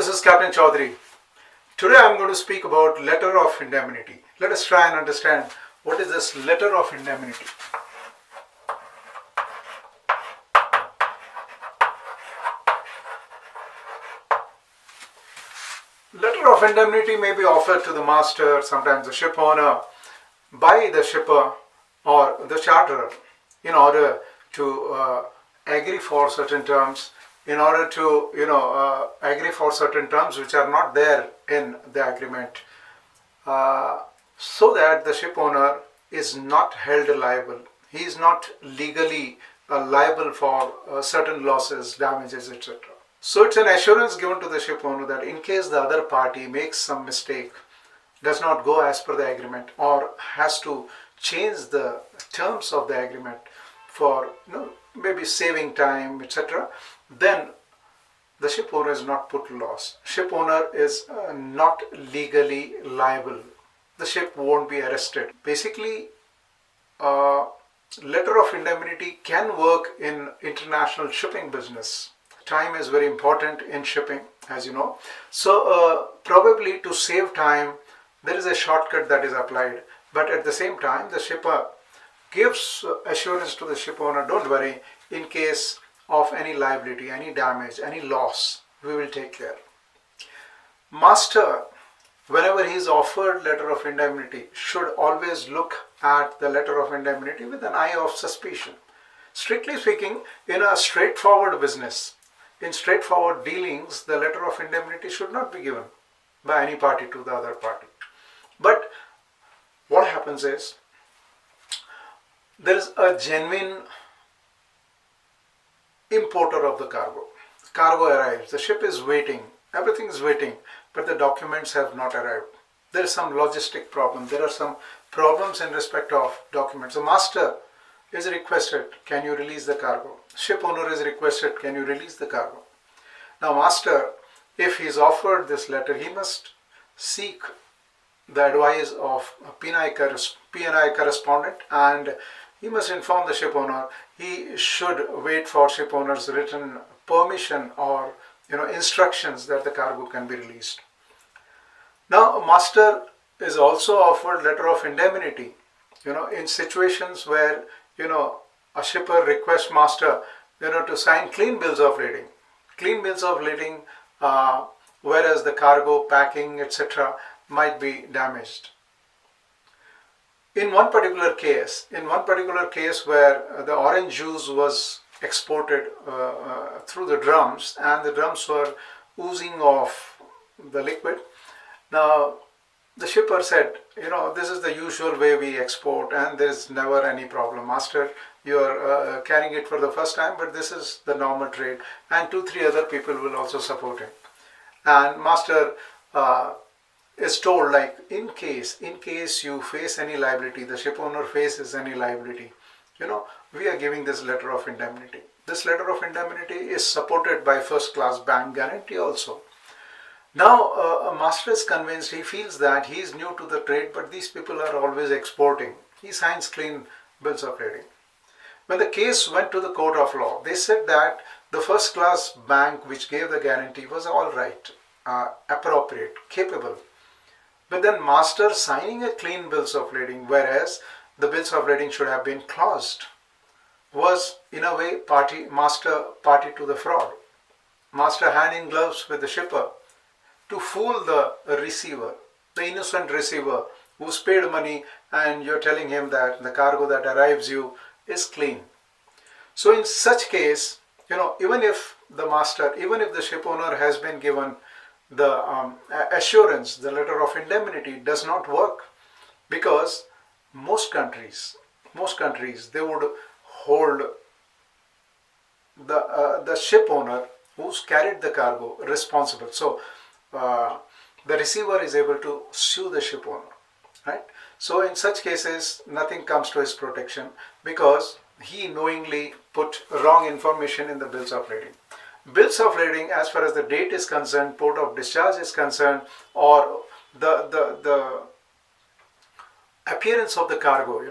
this is Captain Chaudhari. Today I am going to speak about letter of indemnity. Let us try and understand what is this letter of indemnity. Letter of indemnity may be offered to the master, sometimes the ship owner, by the shipper or the charterer in order to agree for certain terms, in order to agree for certain terms which are not there in the agreement, so that the ship owner is not held liable. He is not legally liable for certain losses, damages, etc. So it's an assurance given to the ship owner that in case the other party makes some mistake, does not go as per the agreement, or has to change the terms of the agreement for maybe saving time, etc., then the ship owner is not put to loss. Ship owner is not legally liable. The ship won't be arrested. Basically, letter of indemnity can work in international shipping business. Time is very important in shipping, as you know. So probably to save time, there is a shortcut that is applied. But at the same time, the shipper gives assurance to the ship owner, don't worry, in case of any liability, any damage, any loss, we will take care. Master, whenever he is offered letter of indemnity, should always look at the letter of indemnity with an eye of suspicion. Strictly speaking, in a straightforward business, in straightforward dealings, the letter of indemnity should not be given by any party to the other party. But what happens is, there is a genuine importer of the cargo. Cargo arrives, the ship is waiting, everything is waiting, but the documents have not arrived. There is some logistic problem, there are some problems in respect of documents. The master is requested, can you release the cargo? Ship owner is requested, can you release the cargo? Now master, if he is offered this letter, he must seek the advice of a P&I correspondent, and he must inform the ship owner. He should wait for ship owner's written permission or instructions that the cargo can be released. Now master is also offered letter of indemnity in situations where a shipper requests master to sign clean bills of lading. Clean bills of lading, whereas the cargo, packing, etc. might be damaged. In one particular case where the orange juice was exported through the drums, and the drums were oozing off the liquid. Now the shipper said, this is the usual way we export and there is never any problem. Master, you are carrying it for the first time, but this is the normal trade, and 2-3 other people will also support it. And master is told, like, in case you face any liability, the ship owner faces any liability, we are giving this letter of indemnity. This letter of indemnity is supported by first class bank guarantee also. Now a master is convinced, he feels that he is new to the trade, but these people are always exporting. He signs clean bills of lading. When the case went to the court of law, they said that the first class bank which gave the guarantee was all right, appropriate, capable. But then master signing a clean bills of lading, whereas the bills of lading should have been claused, was in a way master party to the fraud. Master hand in gloves with the shipper to fool the receiver, the innocent receiver who's paid money, and you're telling him that the cargo that arrives you is clean. So in such case, even if the ship owner has been given the assurance, the letter of indemnity does not work, because most countries they would hold the ship owner who's carried the cargo responsible. So the receiver is able to sue the ship owner, right? So in such cases, nothing comes to his protection, because he knowingly put wrong information in the bills of lading. Bills of lading, as far as the date is concerned, port of discharge is concerned, or the appearance of the cargo,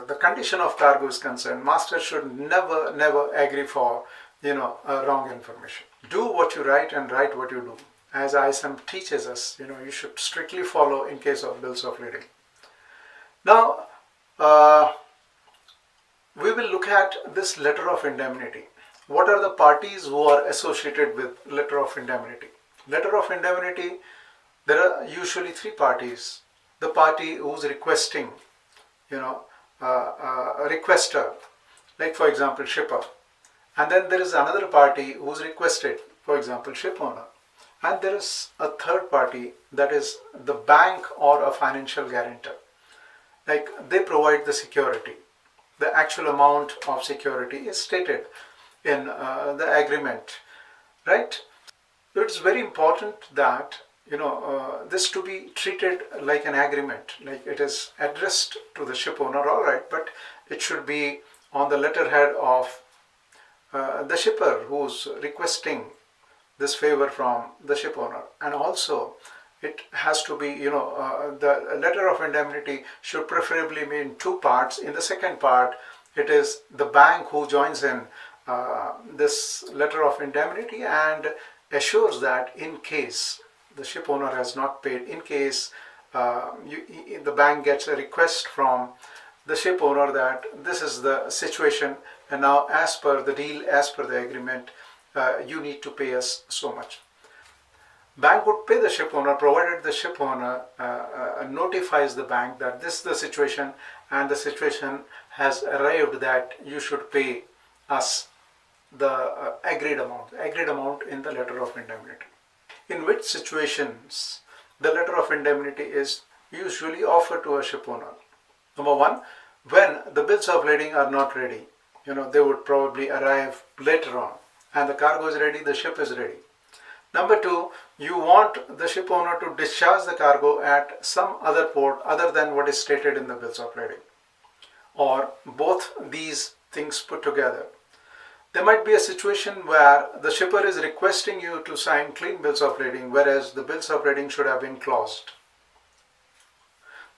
the condition of cargo is concerned, master should never agree for wrong information. Do what you write and write what you do. as ISM teaches us, you should strictly follow in case of bills of lading. Now, we will look at this letter of indemnity. What are the parties who are associated with letter of indemnity? Letter of indemnity, there are usually three parties. The party who's requesting, a requester, like for example shipper, and then there is another party who's requested, for example ship owner, and there is a third party, that is the bank or a financial guarantor. Like they provide the security. The actual amount of security is stated in the agreement, right? So it's very important that this to be treated like an agreement, like it is addressed to the ship owner, all right, but it should be on the letterhead of the shipper who's requesting this favor from the ship owner, and also it has to be, the letter of indemnity should preferably be in two parts. In the second part, it is the bank who joins in this letter of indemnity and assures that in case the ship owner has not paid, in case the bank gets a request from the ship owner that this is the situation, and now as per the deal, as per the agreement, you need to pay us so much. Bank would pay the ship owner provided the ship owner notifies the bank that this is the situation and the situation has arrived that you should pay us the agreed amount in the letter of indemnity. In which situations the letter of indemnity is usually offered to a ship owner? Number one, when the bills of lading are not ready, they would probably arrive later on, and the cargo is ready, the ship is ready. Number two, you want the ship owner to discharge the cargo at some other port other than what is stated in the bills of lading, or both these things put together. There might be a situation where the shipper is requesting you to sign clean bills of lading, whereas the bills of lading should have been closed.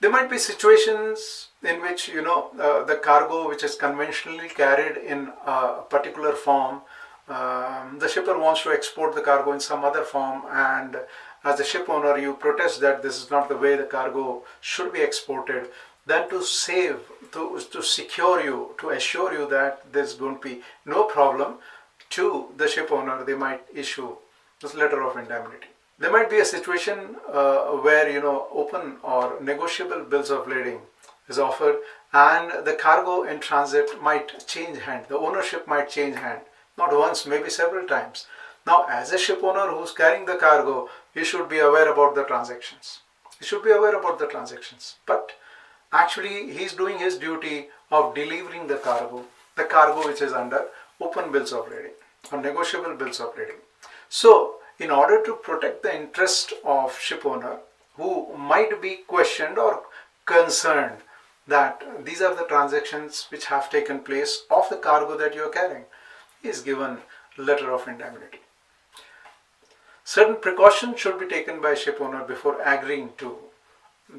There might be situations in which the cargo which is conventionally carried in a particular form, the shipper wants to export the cargo in some other form, and as a ship owner you protest that this is not the way the cargo should be exported. Then to secure you, to assure you that there's going to be no problem to the ship owner, they might issue this letter of indemnity. There might be a situation where open or negotiable bills of lading is offered, and the cargo in transit might change hand. The ownership might change hand, not once, maybe several times. Now, as a ship owner who's carrying the cargo, you should be aware about the transactions. But actually, he's doing his duty of delivering the cargo which is under open bills of lading or negotiable bills of lading. So, in order to protect the interest of ship owner who might be questioned or concerned that these are the transactions which have taken place of the cargo that you are carrying, he is given letter of indemnity. Certain precautions should be taken by ship owner before agreeing to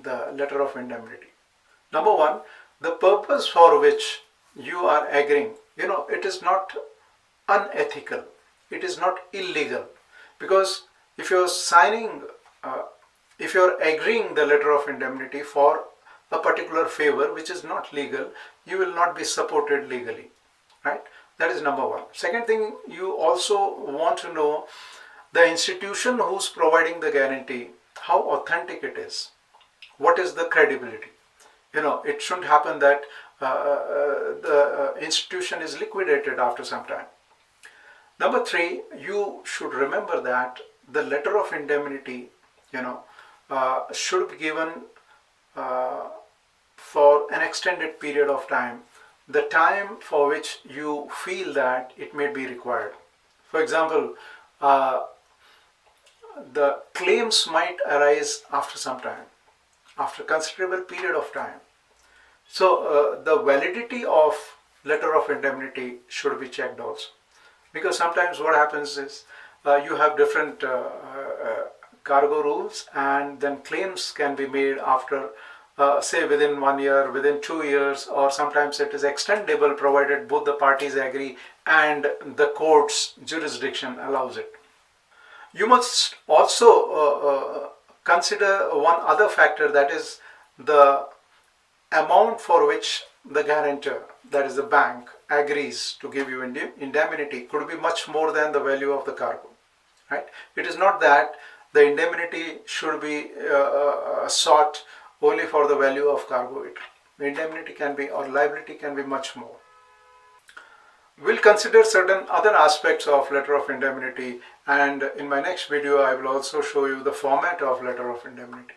the letter of indemnity. Number one, the purpose for which you are agreeing, it is not unethical, it is not illegal. Because if you're agreeing the letter of indemnity for a particular favor which is not legal, you will not be supported legally, right? That is number one. Second thing, you also want to know the institution who's providing the guarantee, how authentic it is, what is the credibility. It shouldn't happen that the institution is liquidated after some time. Number three, you should remember that the letter of indemnity, should be given for an extended period of time, the time for which you feel that it may be required. For example, the claims might arise after some time, after a considerable period of time. So the validity of letter of indemnity should be checked also. Because sometimes what happens is you have different cargo rules, and then claims can be made after say within 1 year, within 2 years, or sometimes it is extendable provided both the parties agree and the court's jurisdiction allows it. You must also consider one other factor, that is the amount for which the guarantor, that is the bank, agrees to give you indemnity could be much more than the value of the cargo. Right? It is not that the indemnity should be sought only for the value of cargo. The indemnity can be, or liability can be, much more. We'll consider certain other aspects of letter of indemnity, and in my next video I will also show you the format of letter of indemnity.